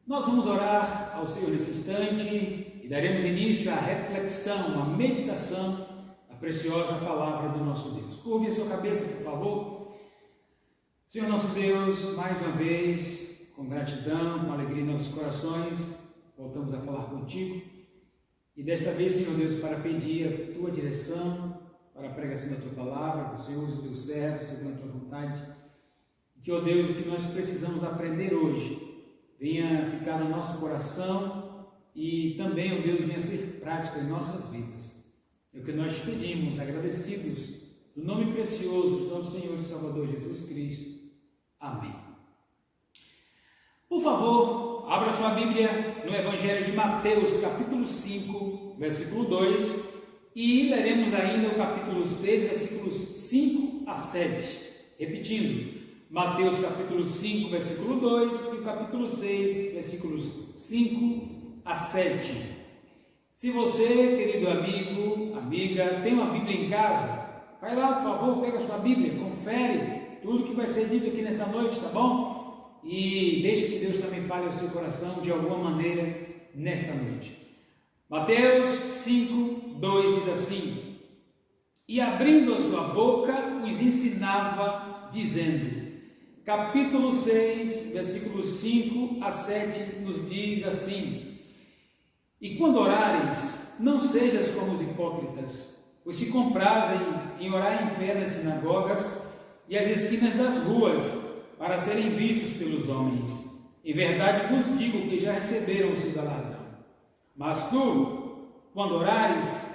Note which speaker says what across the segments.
Speaker 1: Nós vamos orar ao Senhor nesse instante e daremos início à reflexão, à meditação da preciosa palavra do nosso Deus. Curve a sua cabeça, por favor. Senhor nosso Deus, mais uma vez, com gratidão, com alegria em nossos corações, voltamos a falar contigo. E desta vez, Senhor Deus, para pedir a tua direção, para a pregação da tua palavra, que o Senhor use os teus servos, segundo a tua vontade. Que, ó Deus, o que nós precisamos aprender hoje venha ficar no nosso coração e também, ó Deus, venha ser prática em nossas vidas. É o que nós te pedimos, agradecidos, no nome precioso do nosso Senhor e Salvador Jesus Cristo. Amém. Por favor, abra sua Bíblia no Evangelho de Mateus, capítulo 5, versículo 2, e leremos ainda o capítulo 6, versículos 5 a 7. Repetindo, Mateus capítulo 5, versículo 2 e o capítulo 6, versículos 5 a 7. Se você, querido amigo, amiga, tem uma Bíblia em casa, vai lá, por favor, pega a sua Bíblia, confere tudo que vai ser dito aqui nessa noite, tá bom? E deixe que Deus também fale ao seu coração de alguma maneira nesta noite. Mateus 5, 2 diz assim: E abrindo a sua boca, os ensinava, dizendo... Capítulo 6, versículos 5 a 7 nos diz assim: E quando orares, não sejas como os hipócritas, pois se comprazem em orar em pé nas sinagogas e às esquinas das ruas, para serem vistos pelos homens. Em verdade vos digo que já receberam o seu galardão. Mas tu, quando orares,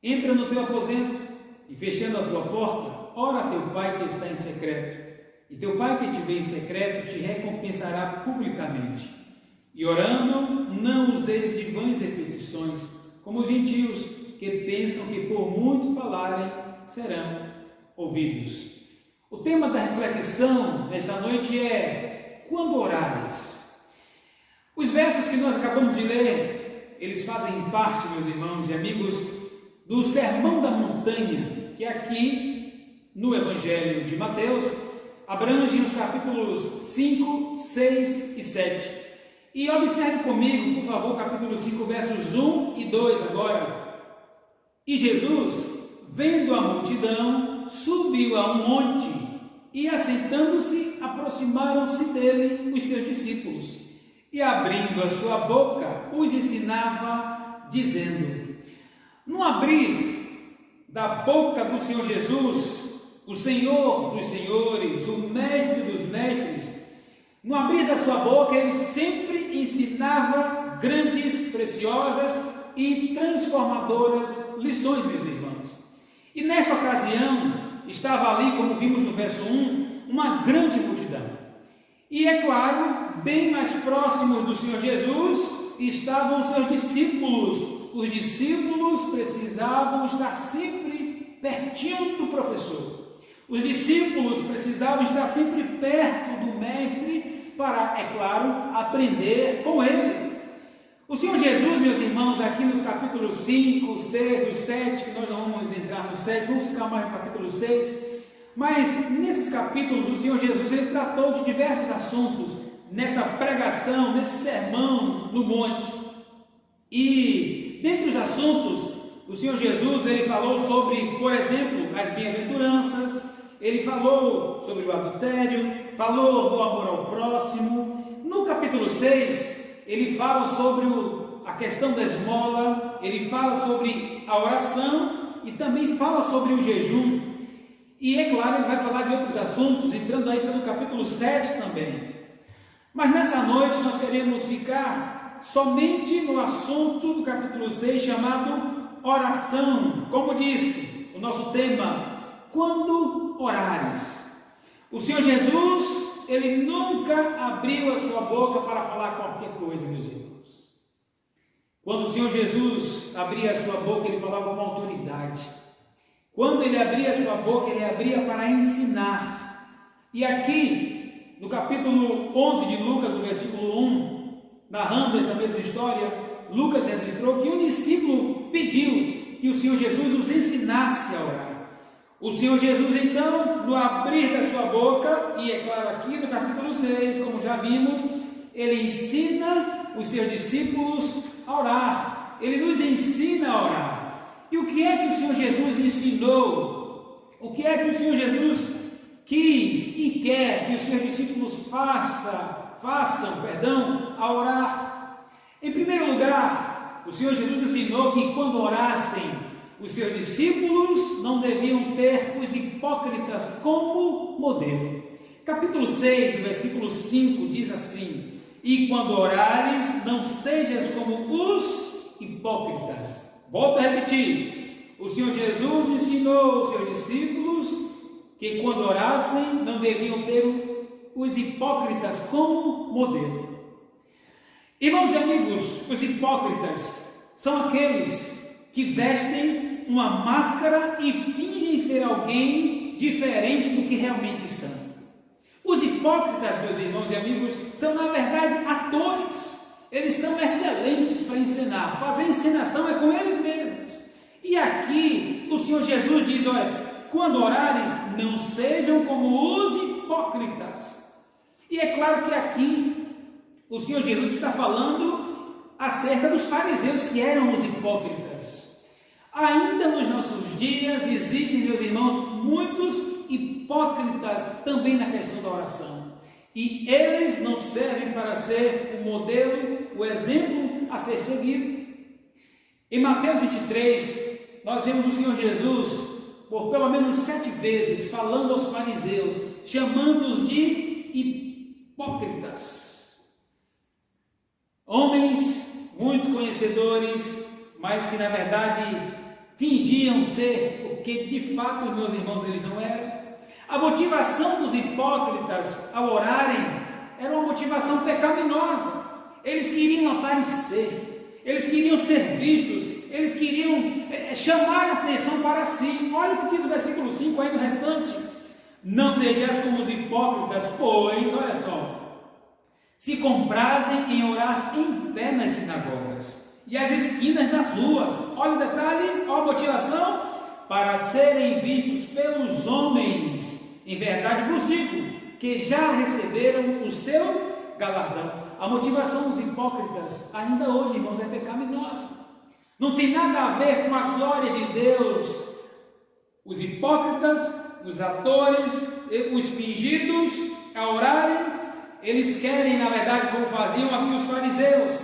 Speaker 1: entra no teu aposento e, fechando a tua porta, ora a teu Pai que está em secreto. E teu Pai que te vê em secreto te recompensará publicamente. E orando, não useis de vãs repetições, como os gentios, que pensam que por muito falarem serão ouvidos. O tema da reflexão nesta noite é: quando orares? Os versos que nós acabamos de ler, eles fazem parte, meus irmãos e amigos, do Sermão da Montanha, que aqui no Evangelho de Mateus abrangem os capítulos 5, 6 e 7. E observe comigo, por favor, capítulo 5, versos 1 e 2 agora. E Jesus, vendo a multidão, subiu a um monte, e assentando-se, aproximaram-se dele os seus discípulos. E abrindo a sua boca, os ensinava, dizendo... No abrir da boca do Senhor Jesus, o Senhor dos senhores, o mestre dos mestres, no abrir da sua boca, ele sempre ensinava grandes, preciosas e transformadoras lições, meus irmãos. E nesta ocasião, estava ali, como vimos no verso 1, uma grande multidão. E é claro, bem mais próximos do Senhor Jesus, estavam os seus discípulos. Os discípulos precisavam estar sempre pertinho do professor. Os discípulos precisavam estar sempre perto do mestre para, é claro, aprender com ele. O Senhor Jesus, meus irmãos, aqui nos capítulos 5, 6 e 7, que nós não vamos entrar no 7, vamos ficar mais no capítulo 6, mas nesses capítulos o Senhor Jesus ele tratou de diversos assuntos nessa pregação, nesse sermão no monte. E dentre os assuntos, o Senhor Jesus ele falou sobre, por exemplo, as bem-aventuranças. Ele falou sobre o adultério, falou do amor ao próximo. No capítulo 6, ele fala sobre a questão da esmola, ele fala sobre a oração e também fala sobre o jejum. E é claro, ele vai falar de outros assuntos, entrando aí pelo capítulo 7 também. Mas nessa noite nós queremos ficar somente no assunto do capítulo 6, chamado oração. Como disse o nosso tema, quando orares. O Senhor Jesus, ele nunca abriu a sua boca para falar qualquer coisa, meus irmãos. Quando o Senhor Jesus abria a sua boca, ele falava com autoridade. Quando ele abria a sua boca, ele abria para ensinar. E aqui, no capítulo 11 de Lucas, no versículo 1, narrando essa mesma história, Lucas registrou que um discípulo pediu que o Senhor Jesus os ensinasse a orar. O Senhor Jesus, então, no abrir da sua boca, e é claro aqui no capítulo 6, como já vimos, ele ensina os seus discípulos a orar. Ele nos ensina a orar. E o que é que o Senhor Jesus ensinou? O que é que o Senhor Jesus quis e quer que os seus discípulos façam a orar? Em primeiro lugar, o Senhor Jesus ensinou que quando orassem, os seus discípulos não deviam ter os hipócritas como modelo. Capítulo 6, versículo 5 diz assim: e quando orares, não sejas como os hipócritas. Volto a repetir, o Senhor Jesus ensinou aos seus discípulos que quando orassem, não deviam ter os hipócritas como modelo. Irmãos e amigos, os hipócritas são aqueles que vestem uma máscara e fingem ser alguém diferente do que realmente são. Os hipócritas, meus irmãos e amigos, são na verdade atores. Eles são excelentes para encenar. Fazer encenação é com eles mesmos. E aqui o Senhor Jesus diz: olha, quando orares, não sejam como os hipócritas. E é claro que aqui o Senhor Jesus está falando acerca dos fariseus, que eram os hipócritas. Ainda nos nossos dias existem, meus irmãos, muitos hipócritas também na questão da oração. E eles não servem para ser o modelo, o exemplo a ser seguido. Em Mateus 23, nós vemos o Senhor Jesus, por pelo menos 7 vezes, falando aos fariseus, chamando-os de hipócritas. Homens muito conhecedores, mas que na verdade fingiam ser o que de fato, meus irmãos, eles não eram. A motivação dos hipócritas ao orarem era uma motivação pecaminosa. Eles queriam aparecer, eles queriam ser vistos, eles queriam chamar a atenção para si. Olha o que diz o versículo 5 aí no restante: não sejais como os hipócritas, pois, olha só, se comprazem em orar em pé nas sinagogas e as esquinas das ruas. Olha o detalhe, olha a motivação: para serem vistos pelos homens. Em verdade vos digo que já receberam o seu galardão. A motivação dos hipócritas, ainda hoje, irmãos, é pecaminosa. Não tem nada a ver com a glória de Deus. Os hipócritas, os atores, os fingidos, a orarem, eles querem, na verdade, como faziam aqui os fariseus,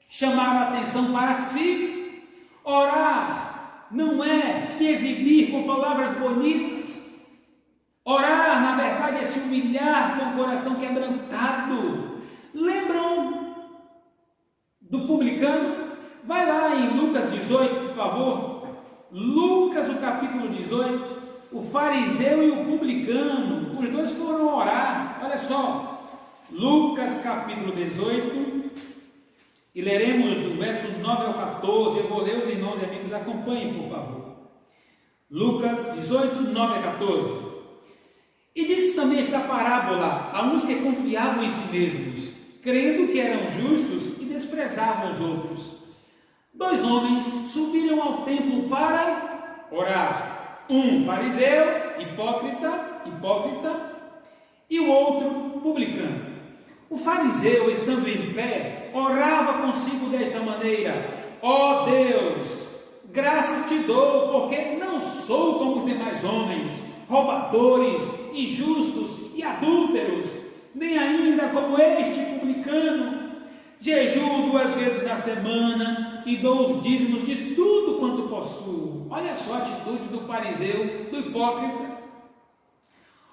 Speaker 1: chamar a atenção para si. Orar não é se exibir com palavras bonitas. Orar, na verdade, é se humilhar com o coração quebrantado. Lembram do publicano? Vai lá em Lucas 18, por favor. Lucas, o capítulo 18. O fariseu e o publicano, os dois foram orar. Olha só, Lucas capítulo 18, e leremos do verso 9 ao 14. Eu vou ler, os irmãos e amigos acompanhem, por favor. Lucas 18, 9 a 14. E disse também esta parábola a uns que confiavam em si mesmos, crendo que eram justos e desprezavam os outros. 2 homens subiram ao templo para orar. Um fariseu, hipócrita, e o outro publicano. O fariseu, estando em pé, orava consigo desta maneira: ó Deus, graças te dou, porque não sou como os demais homens, roubadores, injustos e adúlteros, nem ainda como este publicano. Jejuo 2 vezes na semana e dou os dízimos de tudo quanto possuo. Olha só a atitude do fariseu, do hipócrita.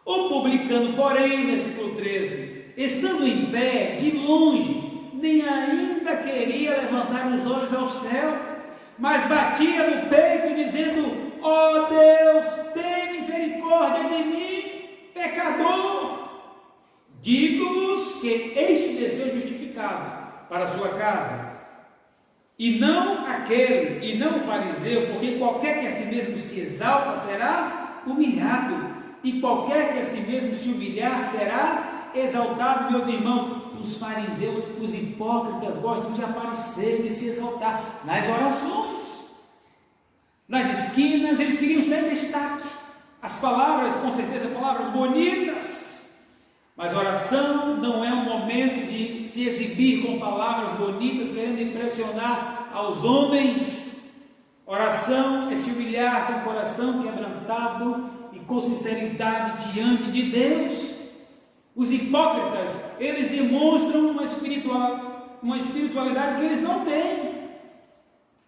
Speaker 1: O publicano, porém, versículo 13, estando em pé, de longe, nem ainda queria levantar os olhos ao céu, mas batia no peito, dizendo: ó Deus, tem misericórdia de mim, pecador. Digo-vos que este desceu justificado para a sua casa, e não aquele, e não o fariseu, porque qualquer que a si mesmo se exalta será humilhado, e qualquer que a si mesmo se humilhar será exaltado. Meus irmãos, os fariseus, os hipócritas gostam de aparecer, de se exaltar nas orações, nas esquinas. Eles queriam ter destaque, as palavras, com certeza, palavras bonitas, Mas oração não é um momento de se exibir com palavras bonitas, querendo impressionar aos homens. Oração é se humilhar com o coração quebrantado e com sinceridade diante de Deus. Os hipócritas, eles demonstram uma espiritualidade que eles não têm.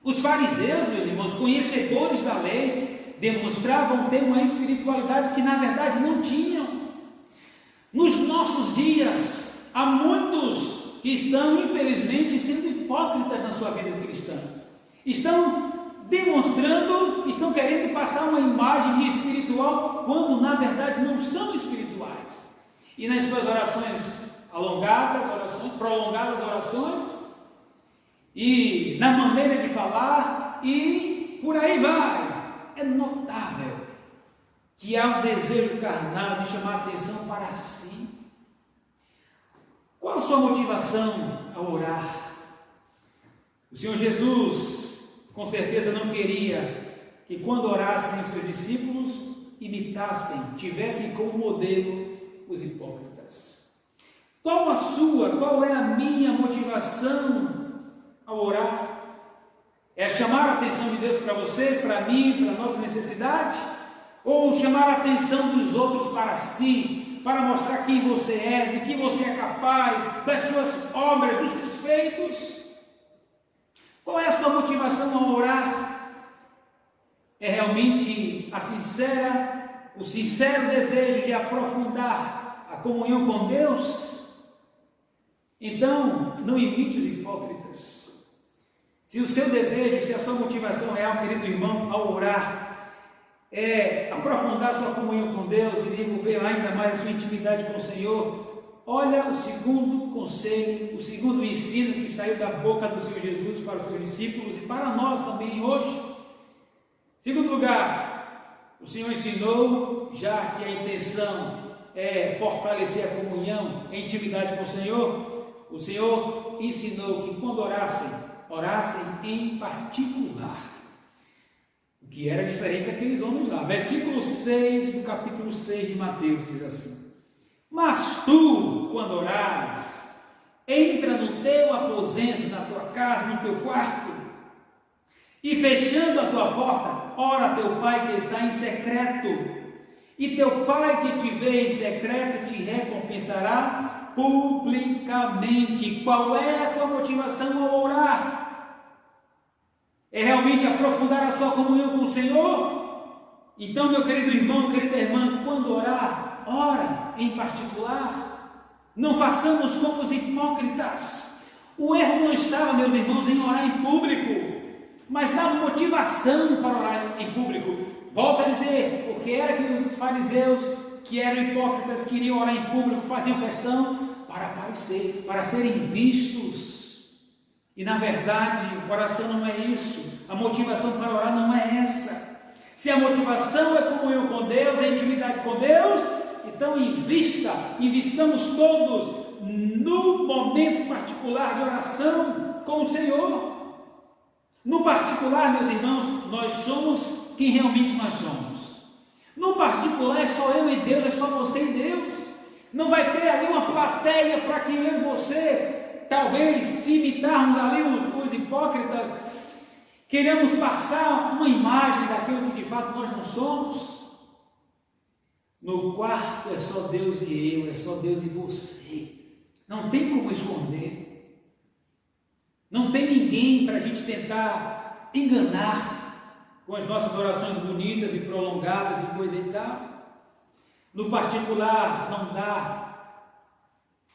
Speaker 1: Os fariseus, meus irmãos, conhecedores da lei, demonstravam ter uma espiritualidade que na verdade não tinham. Nos nossos dias, há muitos que estão, infelizmente, sendo hipócritas na sua vida cristã. Estão demonstrando, estão querendo passar uma imagem de espiritual, quando na verdade não são espirituais. E nas suas orações alongadas, prolongadas orações, e na maneira de falar, e por aí vai, é notável que há um desejo carnal de chamar a atenção para si. Qual a sua motivação ao orar? O Senhor Jesus, com certeza, não queria que quando orassem os seus discípulos, imitassem, tivessem como modelo os hipócritas. Qual é a minha motivação ao orar? É chamar a atenção de Deus para você, para mim, para a nossa necessidade? Ou chamar a atenção dos outros para si, para mostrar quem você é, de que você é capaz, das suas obras, dos seus feitos? Qual é a sua motivação ao orar? É realmente o sincero desejo de aprofundar a comunhão com Deus? Então, não imite os hipócritas. Se o seu desejo, se a sua motivação real, querido irmão, ao orar, é aprofundar sua comunhão com Deus, desenvolver ainda mais a sua intimidade com o Senhor, olha o segundo conselho, o segundo ensino que saiu da boca do Senhor Jesus para os seus discípulos e para nós também hoje. Segundo lugar, o Senhor ensinou, já que a intenção é fortalecer a comunhão, a intimidade com o Senhor ensinou que quando orassem em particular. O que era diferente daqueles homens lá. Versículo 6 do capítulo 6 de Mateus diz assim: mas tu, quando orares, entra no teu aposento, na tua casa, no teu quarto, e fechando a tua porta, ora a teu pai que está em secreto, e teu pai que te vê em secreto te recompensará publicamente. Qual é a tua motivação ao orar? É realmente aprofundar a sua comunhão com o Senhor? Então, meu querido irmão, querida irmã, quando orar, ora em particular. Não façamos como os hipócritas. O erro não estava, meus irmãos, em orar em público, mas na motivação para orar em público. Volto a dizer, porque era que os fariseus, que eram hipócritas, queriam orar em público, faziam questão para aparecer, para serem vistos. E na verdade, oração não é isso. A motivação para orar não é essa. Se a motivação é comunhão com Deus, é intimidade com Deus, então investamos todos no momento particular de oração com o Senhor. No particular, meus irmãos, nós somos quem realmente nós somos. No particular é só eu e Deus, é só você e Deus. Não vai ter ali uma plateia para que eu e você, talvez, se imitarmos ali os hipócritas, queremos passar uma imagem daquilo que de fato nós não somos. No quarto é só Deus e eu, é só Deus e você. Não tem como esconder. Não tem ninguém para a gente tentar enganar com as nossas orações bonitas e prolongadas e coisa e tal. No particular não dá.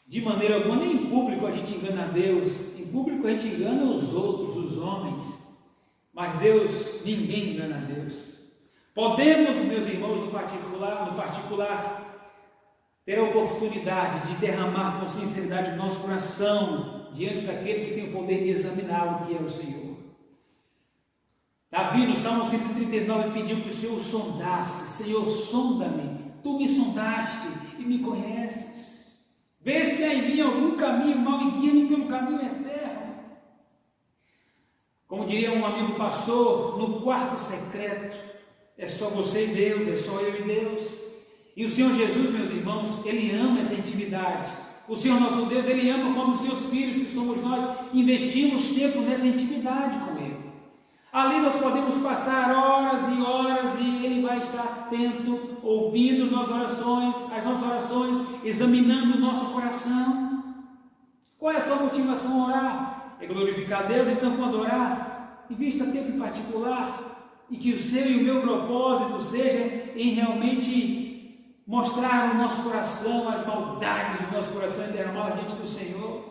Speaker 1: De maneira alguma, nem em público a gente engana a Deus, em público a gente engana os outros, os homens, mas Deus, ninguém engana a Deus. Podemos, meus irmãos, no particular, ter a oportunidade de derramar com sinceridade o nosso coração diante daquele que tem o poder de examinar o que é o Senhor. Davi, no Salmo 139, pediu que o Senhor sondasse: Senhor, sonda-me, tu me sondaste e me conheces. Vê se há em mim algum caminho mau e guia-me pelo caminho eterno. Como diria um amigo pastor, no quarto secreto é só você e Deus, é só eu e Deus. E o Senhor Jesus, meus irmãos, Ele ama essa intimidade. O Senhor nosso Deus, Ele ama quando os seus filhos, que somos nós, investimos tempo nessa intimidade com Ele. Ali nós podemos passar horas e horas e Ele vai estar atento, ouvindo as nossas orações, examinando o nosso coração. Qual é a sua motivação a orar? É glorificar a Deus? Então, quando orar, invista tempo em particular e que o seu e o meu propósito seja em realmente mostrar no nosso coração as maldades do nosso coração e derramá-las diante do Senhor.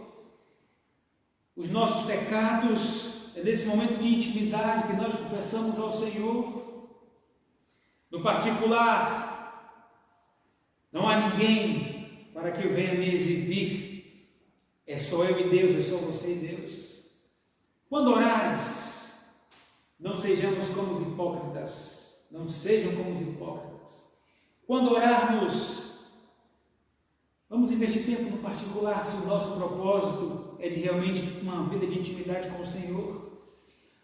Speaker 1: Os nossos pecados. É nesse momento de intimidade que nós confessamos ao Senhor. No particular, não há ninguém para que eu venha me exibir. É só eu e Deus, é só você e Deus. Quando orares, não sejamos como os hipócritas. Não sejam como os hipócritas. Quando orarmos, vamos investir tempo no particular, se o nosso propósito é de realmente uma vida de intimidade com o Senhor.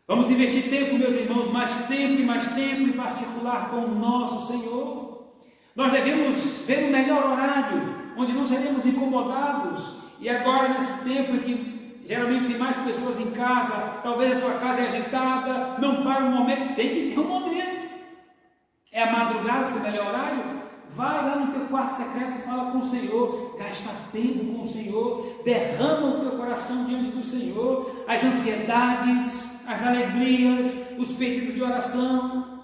Speaker 1: Vamos investir tempo, meus irmãos, mais tempo em particular com o nosso Senhor. Nós devemos ver o melhor horário, onde não seremos incomodados. E agora, nesse tempo em que geralmente tem mais pessoas em casa, talvez a sua casa é agitada, não para um momento, tem que ter um momento. É a madrugada, esse melhor horário? Vai lá no teu quarto secreto e fala com o Senhor, gasta tempo com o Senhor, derrama o teu coração diante do Senhor, as ansiedades, as alegrias, os pedidos de oração.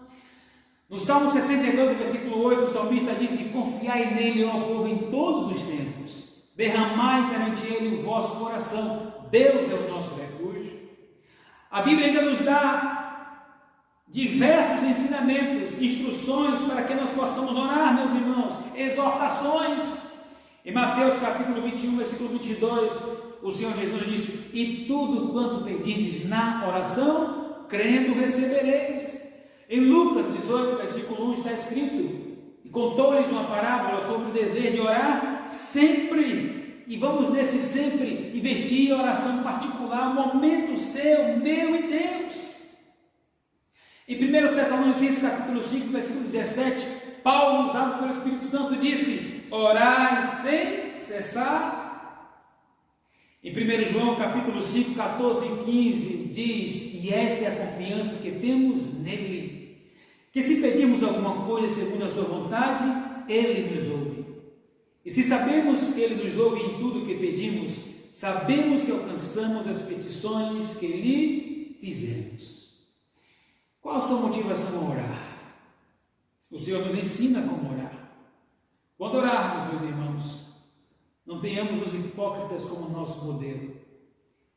Speaker 1: No Salmo 62, versículo 8, o salmista disse: confiai nele, ó povo, em todos os tempos, derramai perante ele o vosso coração, Deus é o nosso refúgio. A Bíblia ainda nos dá diversos ensinamentos, instruções para que nós possamos orar, meus irmãos, exortações. Em Mateus capítulo 21, versículo 22, o Senhor Jesus disse: e tudo quanto pedirdes na oração, crendo recebereis. Em Lucas 18, versículo 1 está escrito: e contou-lhes uma parábola sobre o dever de orar sempre. E vamos nesse sempre investir em oração particular, um momento seu, meu e Deus. Em 1 Tessalonicenses capítulo 5, versículo 17, Paulo, usado pelo Espírito Santo, disse: orai sem cessar. Em 1 João capítulo 5, 14 e 15, diz: e esta é a confiança que temos nele, que se pedirmos alguma coisa segundo a sua vontade, ele nos ouve. E se sabemos que ele nos ouve em tudo o que pedimos, sabemos que alcançamos as petições que lhe fizemos. Qual a sua motivação a orar? O Senhor nos ensina como orar. Quando orarmos, meus irmãos, não tenhamos os hipócritas como nosso modelo.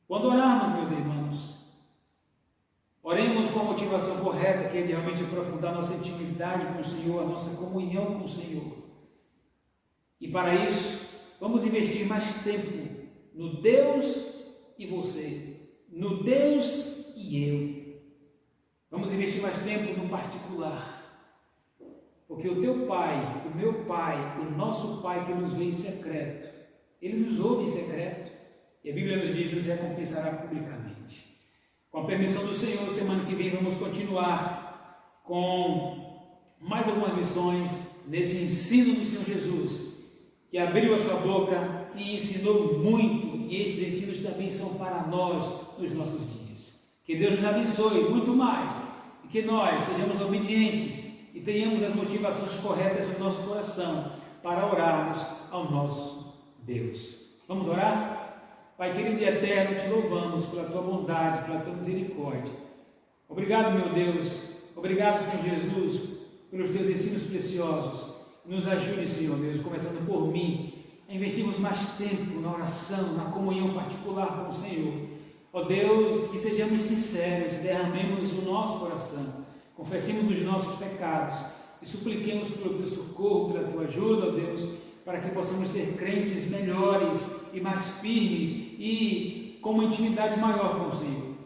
Speaker 1: Quando orarmos, meus irmãos, oremos com a motivação correta, que é de realmente aprofundar nossa intimidade com o Senhor, a nossa comunhão com o Senhor. E para isso, vamos investir mais tempo no Deus e você, no Deus e eu. Vamos investir mais tempo no particular, porque o teu Pai, o meu Pai, o nosso Pai que nos vê em secreto, Ele nos ouve em secreto, e a Bíblia nos diz: nos recompensará publicamente. Com a permissão do Senhor, semana que vem vamos continuar com mais algumas lições nesse ensino do Senhor Jesus, que abriu a sua boca e ensinou muito, e estes ensinos também são para nós nos nossos dias. Que Deus nos abençoe muito mais, e que nós sejamos obedientes e tenhamos as motivações corretas no nosso coração para orarmos ao nosso Deus. Vamos orar? Pai querido e eterno, te louvamos pela tua bondade, pela tua misericórdia. Obrigado, meu Deus. Obrigado, Senhor Jesus, pelos teus ensinos preciosos. Nos ajude, Senhor Deus, começando por mim, a investirmos mais tempo na oração, na comunhão particular com o Senhor. Ó Deus, que sejamos sinceros, derramemos o nosso coração, confessemos os nossos pecados e supliquemos pelo teu socorro, pela tua ajuda, ó Deus, para que possamos ser crentes melhores e mais firmes e com uma intimidade maior com o Senhor.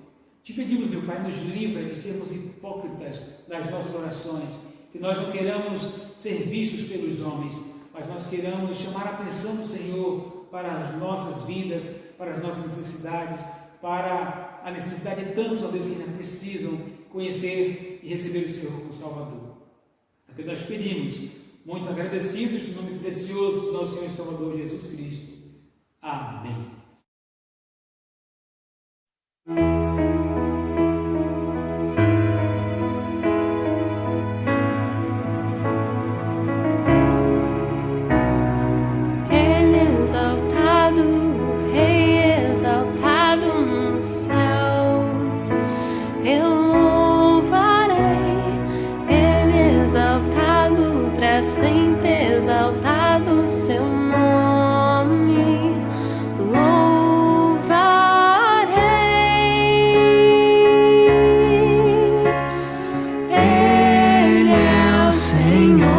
Speaker 1: Te pedimos, meu Pai, nos livra de sermos hipócritas nas nossas orações, que nós não queiramos ser vistos pelos homens, mas nós queiramos chamar a atenção do Senhor para as nossas vidas, para as nossas necessidades, para a necessidade de tantos, ó Deus, que ainda precisam conhecer e receber o Senhor como Salvador. É o que nós pedimos, Muito agradecidos, em nome precioso do nosso Senhor e Salvador Jesus Cristo. Amém.
Speaker 2: Exaltado, Rei exaltado nos céus, eu louvarei. Ele exaltado para sempre, exaltado seu nome, louvarei. Ele é o Senhor,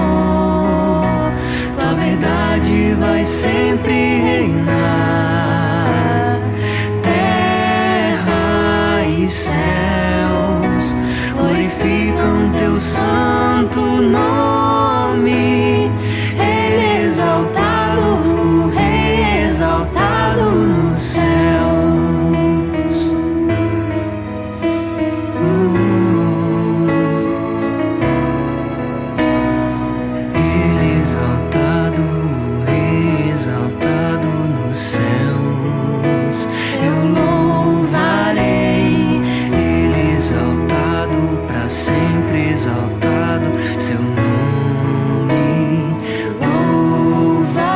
Speaker 2: tua verdade vai sempre reinar. Terra e céus glorificam teu santo nome. Ele exaltado, o Rei exaltado nos céus. Ele exaltado, o Rei exaltado nos céus, eu louvarei. Ele exaltado para sempre, exaltado seu nome, louvarei.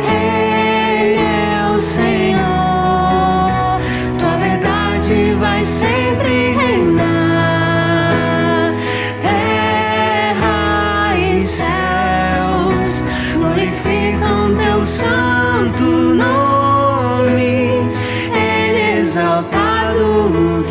Speaker 2: Ele é o Senhor, tua verdade vai sempre reinar. Terra e céus glorificam teu santo nome. Ele exaltado,